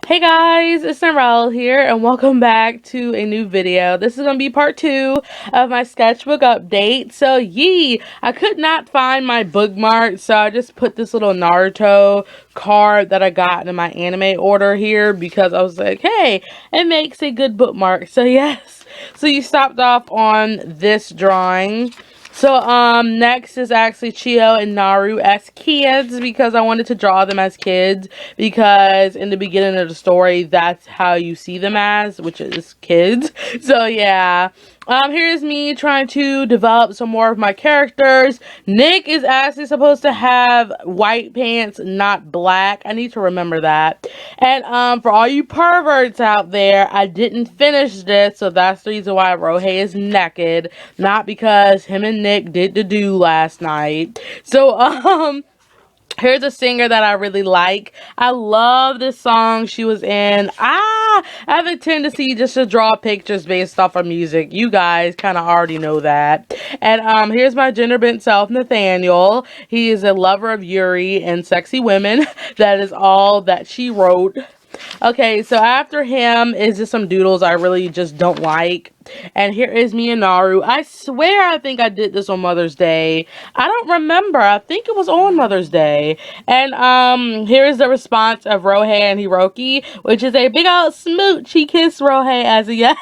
Hey guys, it's Narelle here and welcome back to a new video. This is going to be part 2 of my sketchbook update. So I could not find my bookmark, so I just put this little Naruto card that I got in my anime order here because I was like, hey, it makes a good bookmark. So yes, so you stopped off on this drawing. So, next is actually Chio and Naru as kids because I wanted to draw them as kids because in the beginning of the story, that's how you see them as, which is kids. So, yeah. Here's me trying to develop some more of my characters. Nick is actually supposed to have white pants, not black. I need to remember that. And, for all you perverts out there, I didn't finish this, so that's the reason why Rohei is naked. Not because him and Nick did the do last night. So, here's a singer that I really like. I love this song she was in. I have a tendency just to draw pictures based off of music. You guys kind of already know that. And here's my gender bent self, Nathaniel. He is a lover of Yuri and sexy women. That is all that she wrote. Okay, so after him is just some doodles I really just don't like. And here is me and Naru. I swear I think I did this on Mother's Day. I don't remember. I think it was on Mother's Day. And here is the response of Rohei and Hiroki, which is a big old smooch. He kissed Rohei as a yes.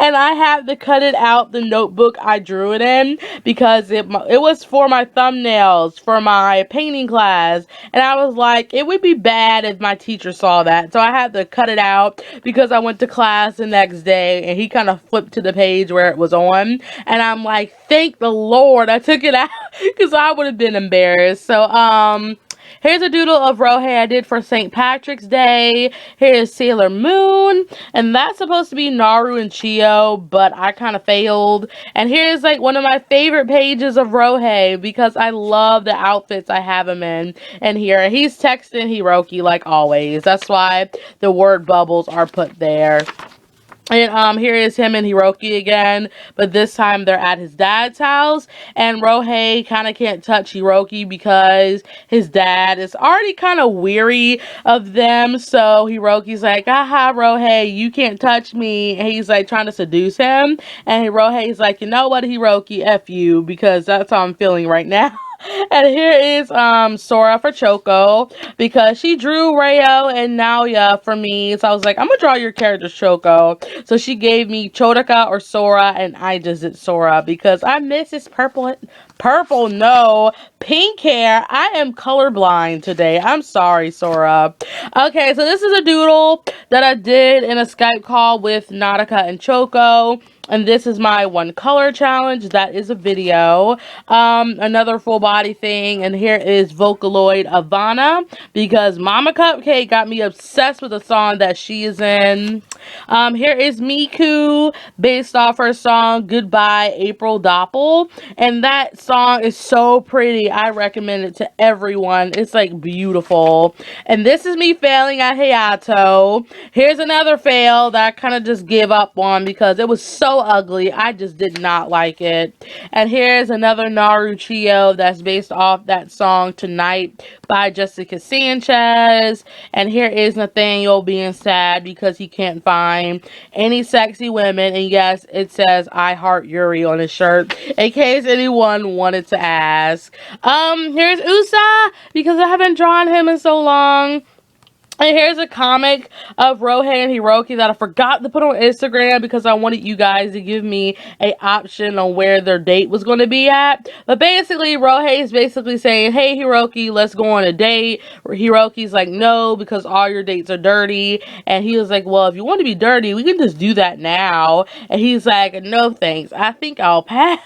And I had to cut it out the notebook I drew it in because it was for my thumbnails for my painting class, and I was like, it would be bad if my teacher saw that, so I had to cut it out because I went to class the next day and he kind of flipped to the page where it was on, and I'm like, thank the Lord I took it out because I would have been embarrassed. So here's a doodle of Rohei I did for St. Patrick's Day. Here's Sailor Moon. And that's supposed to be Naru and Chio, but I kind of failed. And here's like one of my favorite pages of Rohei because I love the outfits I have him in. And here, he's texting Hiroki like always. That's why the word bubbles are put there. And here is him and Hiroki again, but this time they're at his dad's house, and Rohei kind of can't touch Hiroki because his dad is already kind of weary of them, so Hiroki's like, aha, Rohei, you can't touch me, and he's like trying to seduce him, and Rohei's like, you know what, Hiroki, F you, because that's how I'm feeling right now. And here is Sora for Choco because she drew Rayo and Naoya for me. So I was like, I'm gonna draw your characters, Choco. So she gave me Chodaka or Sora, and I just did Sora because I miss his pink hair. I am colorblind today. I'm sorry, Sora. Okay, so this is a doodle that I did in a Skype call with Nautica and Choco. And this is my one color challenge. That is a video. Another full body thing. And here is Vocaloid Ivana. Because Mama Cupcake got me obsessed with a song that she is in. Here is Miku. Based off her song Goodbye April Doppel. And that song is so pretty. I recommend it to everyone. It's like beautiful. And this is me failing at Hayato. Here's another fail that I kind of just give up on because it was so ugly. I just did not like it. And here's another Naru Chio that's based off that song Tonight by Jessica Sanchez. And here is Nathaniel being sad because he can't find any sexy women. And yes, it says I heart Yuri on his shirt in case anyone wanted to ask. Here's Usa because I haven't drawn him in so long. And here's a comic of Rohei and Hiroki that I forgot to put on Instagram because I wanted you guys to give me an option on where their date was going to be at. But basically, Rohei is basically saying, hey, Hiroki, let's go on a date. Hiroki's like, no, because all your dates are dirty. And he was like, well, if you want to be dirty, we can just do that now. And he's like, no, thanks. I think I'll pass.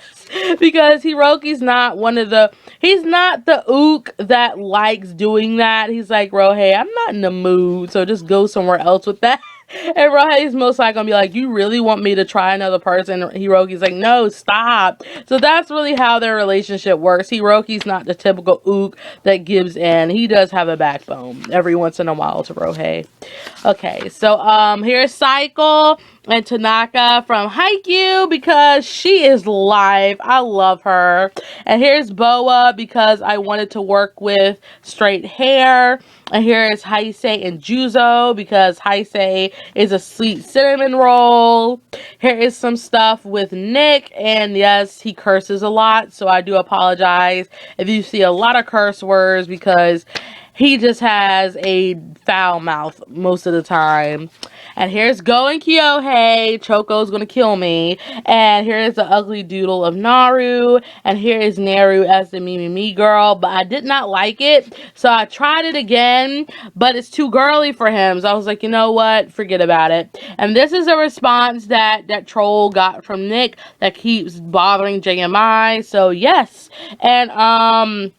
Because Hiroki's not he's not the ook that likes doing that. He's like, Rohei, I'm not in the mood, so just go somewhere else with that. And Rohei's most likely gonna be like, you really want me to try another person? Hiroki's like, no, stop. So that's really how their relationship works. Hiroki's not the typical ook that gives in. He does have a backbone every once in a while to Rohei. Okay, so here's Cycle and Tanaka from Haikyuu because she is live. I love her. And here's Boa because I wanted to work with straight hair. And here is Heisei and Juzo because Heisei is a sweet cinnamon roll. Here is some stuff with Nick, and yes, he curses a lot, so I do apologize if you see a lot of curse words because he just has a foul mouth most of the time. And here's Go and Kyohei. Choco's gonna kill me. And here is the ugly doodle of Naru. And here is Naru as the Me girl. But I did not like it. So I tried it again. But it's too girly for him. So I was like, you know what? Forget about it. And this is a response that troll got from Nick that keeps bothering JMI. So yes. And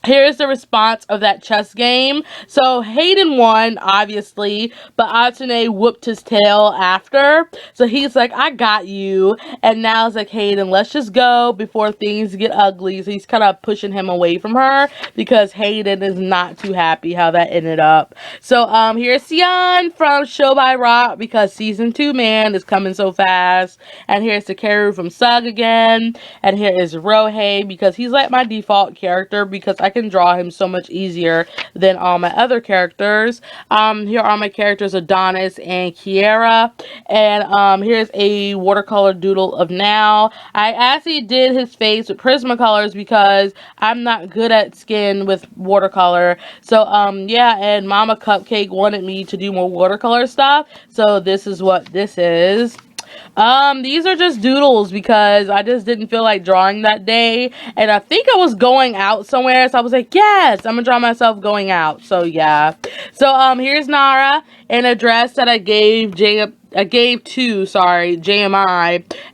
here's the response of that chess game. So Hayden won, obviously, but Atene whooped his tail after. So he's like, I got you. And now it's like, Hayden, let's just go before things get ugly. So he's kind of pushing him away from her because Hayden is not too happy how that ended up. So here's Sion from Show by Rock because season 2, man, is coming so fast. And here's Takeru from Sug again. And here is Rohei because he's like my default character because I can draw him so much easier than all my other characters. Here are my characters Adonis and Kiera, and here's a watercolor doodle of Now. I actually did his face with Prismacolors because I'm not good at skin with watercolor. So yeah, and Mama Cupcake wanted me to do more watercolor stuff, so this is what this is. These are just doodles because I just didn't feel like drawing that day. And I think I was going out somewhere. So I was like, yes, I'm gonna draw myself going out. So yeah. So here's Nara in a dress that I gave JMI,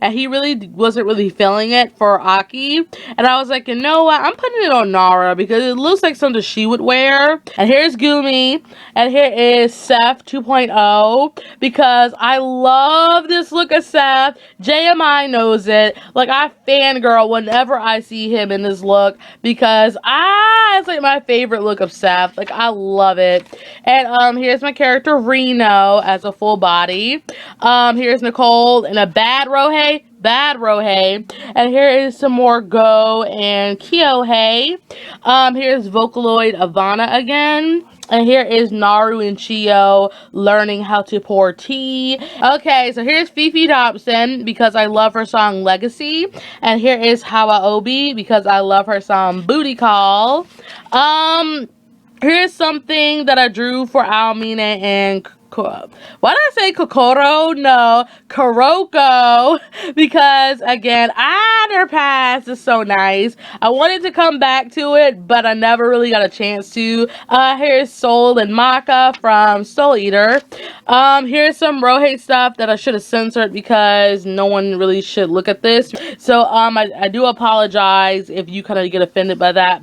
and he really wasn't really feeling it for Aki, and I was like, you know what, I'm putting it on Nara because it looks like something she would wear. And here's Gumi, and here is Seth 2.0 because I love this look of Seth. JMI knows it. Like, I fangirl whenever I see him in this look because it's like my favorite look of Seth. Like, I love it. And here's my character Reno as a full body. Here's Nicole in a bad Rohei. And here is some more Go and Kyohei. Here's Vocaloid Ivana again. And here is Naru and Chio learning how to pour tea. Okay, so here's Fifi Dobson because I love her song Legacy. And here is Hawaobi because I love her song Booty Call. Here's something that I drew for Almina and why did I say Kokoro? No, Kuroko. Because, again, their past is so nice. I wanted to come back to it, but I never really got a chance to. Here's Soul and Maka from Soul Eater. Here's some Rohei stuff that I should have censored because no one really should look at this. So, I do apologize if you kind of get offended by that.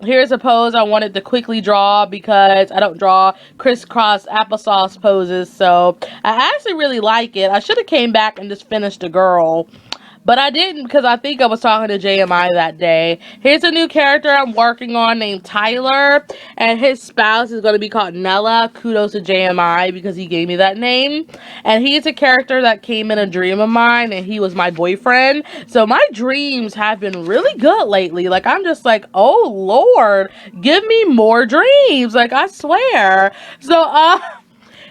Here's a pose I wanted to quickly draw because I don't draw crisscross applesauce poses, so I actually really like it. I should have came back and just finished the girl, but I didn't because I think I was talking to JMI that day. Here's a new character I'm working on named Tyler, and his spouse is going to be called Nella. Kudos to JMI because he gave me that name. And he's a character that came in a dream of mine, and he was my boyfriend. So my dreams have been really good lately. Like, I'm just like, oh Lord, give me more dreams. Like, I swear. So,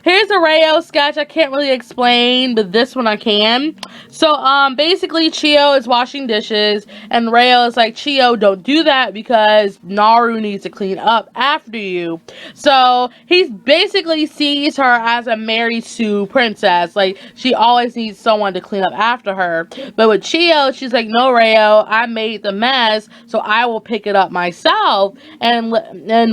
here's a Rayo sketch I can't really explain, but this one I can. So, basically, Chio is washing dishes, and Rayo is like, Chio, don't do that because Naru needs to clean up after you. So, he basically sees her as a Mary Sue princess. Like, she always needs someone to clean up after her. But with Chio, she's like, no, Rayo, I made the mess, so I will pick it up myself. And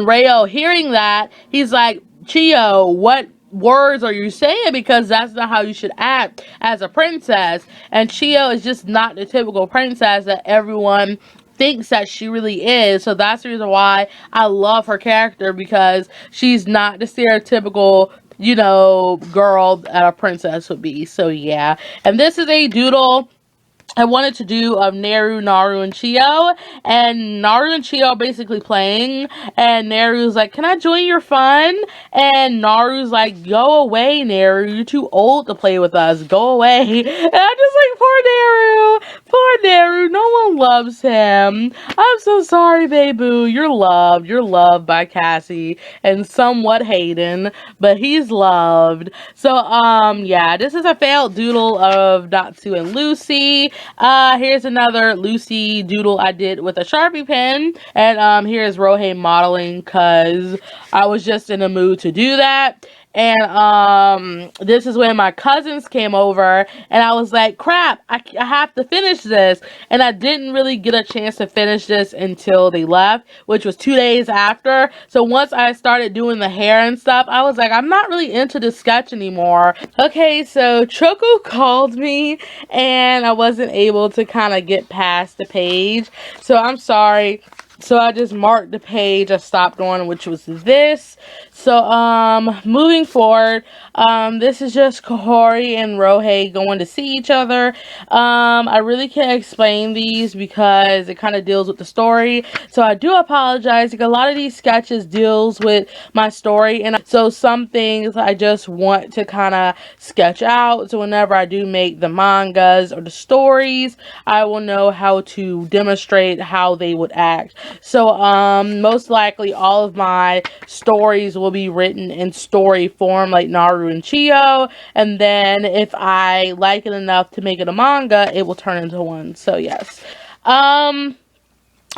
Rayo, hearing that, he's like, Chio, what words are you saying? Because that's not how you should act as a princess. And Chio is just not the typical princess that everyone thinks that she really is. So that's the reason why I love her character, because she's not the stereotypical, you know, girl that a princess would be. So yeah. And this is a doodle I wanted to do of Neru, Naru, and Chio, and Naru and Chio are basically playing, and Neru's like, can I join your fun? And Naru's like, go away, Neru, you're too old to play with us, go away. And I'm just like, poor Neru, no one loves him. I'm so sorry, Babu, you're loved by Cassie, and somewhat Hayden, but he's loved. So, yeah, this is a failed doodle of Natsu and Lucy. Here's another Lucy doodle I did with a Sharpie pen. And here's Rohei modeling because I was just in the mood to do that. And this is when my cousins came over, and I was like, crap, I have to finish this. And I didn't really get a chance to finish this until they left, which was 2 days after. So once I started doing the hair and stuff, I was like, I'm not really into the sketch anymore. Okay, so Choco called me, and I wasn't able to kind of get past the page. So I'm sorry. So I just marked the page I stopped on, which was this. So, moving forward, this is just Kahori and Rohei going to see each other. I really can't explain these because it kind of deals with the story. So I do apologize. Like, a lot of these sketches deals with my story, and so some things I just want to kind of sketch out. So whenever I do make the mangas or the stories, I will know how to demonstrate how they would act. So, most likely all of my stories will be written in story form like Naru and Chio, and then if I like it enough to make it a manga, it will turn into one. So yes.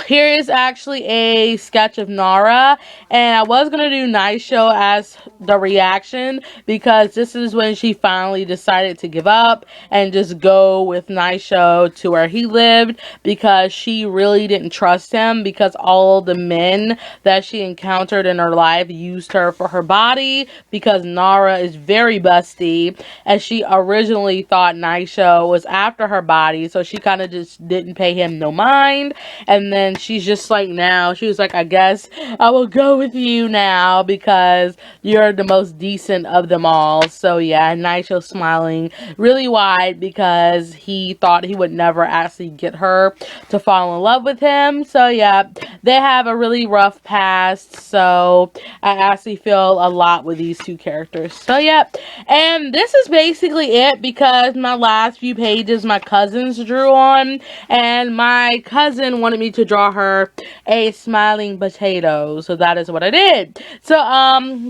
Here is actually a sketch of Nara, and I was going to do Naisho as the reaction because this is when she finally decided to give up and just go with Naisho to where he lived because she really didn't trust him because all the men that she encountered in her life used her for her body because Nara is very busty, and she originally thought Naisho was after her body, so she kind of just didn't pay him no mind. And then she's just like, now she was like, I guess I will go with you now because you're the most decent of them all. So yeah, Naisho smiling really wide because he thought he would never actually get her to fall in love with him. So yeah, they have a really rough past, so I actually feel a lot with these two characters. So yeah, and this is basically it because my last few pages my cousins drew on, and my cousin wanted me to draw her a smiling potato, so that is what I did. So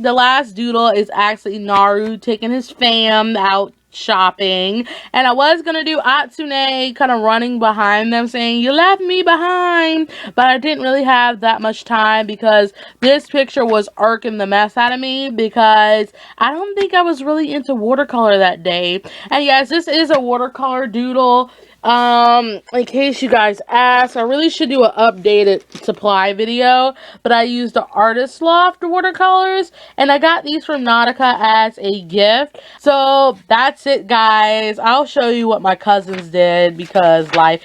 the last doodle is actually Naru taking his fam out shopping, and I was gonna do Atsune kind of running behind them saying, you left me behind, but I didn't really have that much time because this picture was irking the mess out of me because I don't think I was really into watercolor that day. And yes, this is a watercolor doodle. In case you guys ask, I really should do an updated supply video, but I used the Artist Loft watercolors, and I got these from Nautica as a gift. So that's it, guys. I'll show you what my cousins did because life.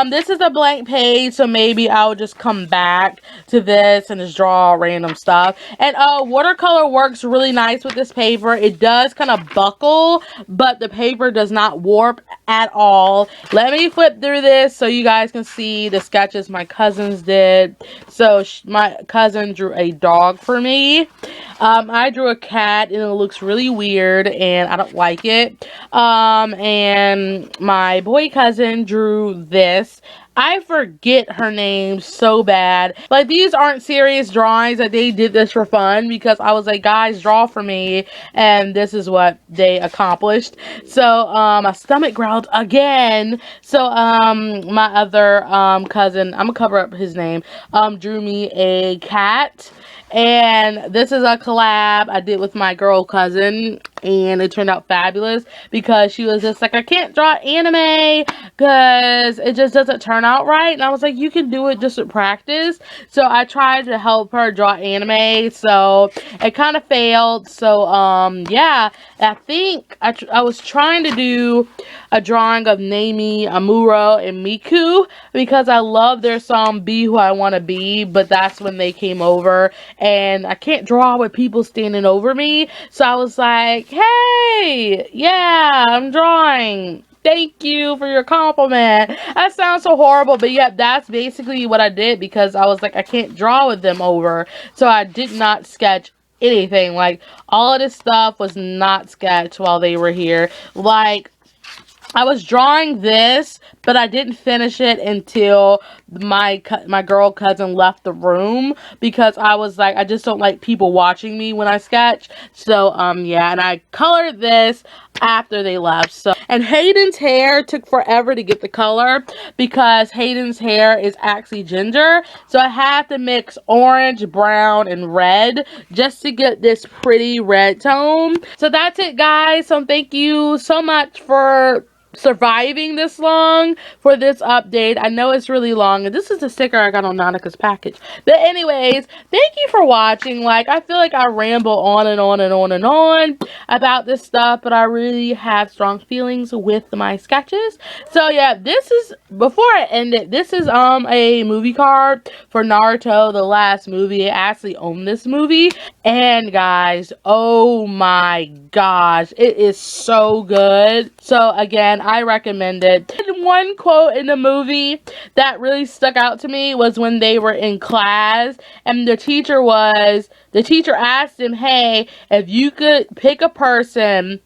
This is a blank page, so maybe I'll just come back to this and just draw random stuff. And watercolor works really nice with this paper. It does kind of buckle, but the paper does not warp at all. Let me flip through this so you guys can see the sketches my cousins did. So my cousin drew a dog for me. I drew a cat, and it looks really weird, and I don't like it. And my boy cousin drew this. I forget her name so bad. Like, these aren't serious drawings, that they did this for fun because I was like, guys, draw for me, and this is what they accomplished. So my stomach growled again. So my other cousin, I'm gonna cover up his name, drew me a cat. And this is a collab I did with my girl cousin, and it turned out fabulous because she was just like, I can't draw anime because it just doesn't turn out right. And I was like, you can do it just with practice. So I tried to help her draw anime, so it kind of failed. So yeah, I think I was trying to do a drawing of Nami, Amuro, and Miku because I love their song Be Who I Want to Be, but that's when they came over, and I can't draw with people standing over me. So I was like, hey, yeah, I'm drawing. thank you for your compliment. That sounds so horrible, but yeah, that's basically what I did because I was like, I can't draw with them over. So I did not sketch anything. Like, all of this stuff was not sketched while they were here. Like, I was drawing this, but I didn't finish it until my girl cousin left the room because I was like, I just don't like people watching me when I sketch. So, yeah, and I colored this after they left. So, and Hayden's hair took forever to get the color because Hayden's hair is actually ginger. So I had to mix orange, brown, and red just to get this pretty red tone. So that's it, guys. So thank you so much for surviving this long for this update. I know it's really long, and this is the sticker I got on Nonica's package. But anyways, thank you for watching. Like, I feel like I ramble on and on and on and on about this stuff, but I really have strong feelings with my sketches. So yeah, this is, before I end it, this is a movie card for Naruto, the last movie. I actually own this movie, and guys, oh my gosh, it is so good. So again, I recommend it. And one quote in the movie that really stuck out to me was when they were in class and the teacher asked him, hey, if you could pick a person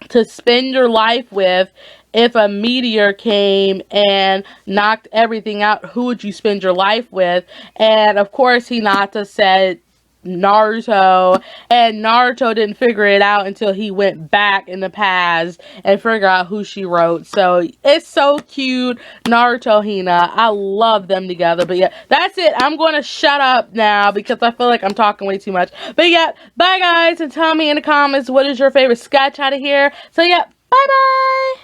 to spend your life with, if a meteor came and knocked everything out, who would you spend your life with? And of course, Hinata said Naruto, and Naruto didn't figure it out until he went back in the past and figured out who she wrote. So it's so cute. Naruto, Hina, I love them together. But yeah, that's it. I'm going to shut up now because I feel like I'm talking way too much. But yeah, bye guys, and tell me in the comments what is your favorite sketch out of here. So yeah, bye bye.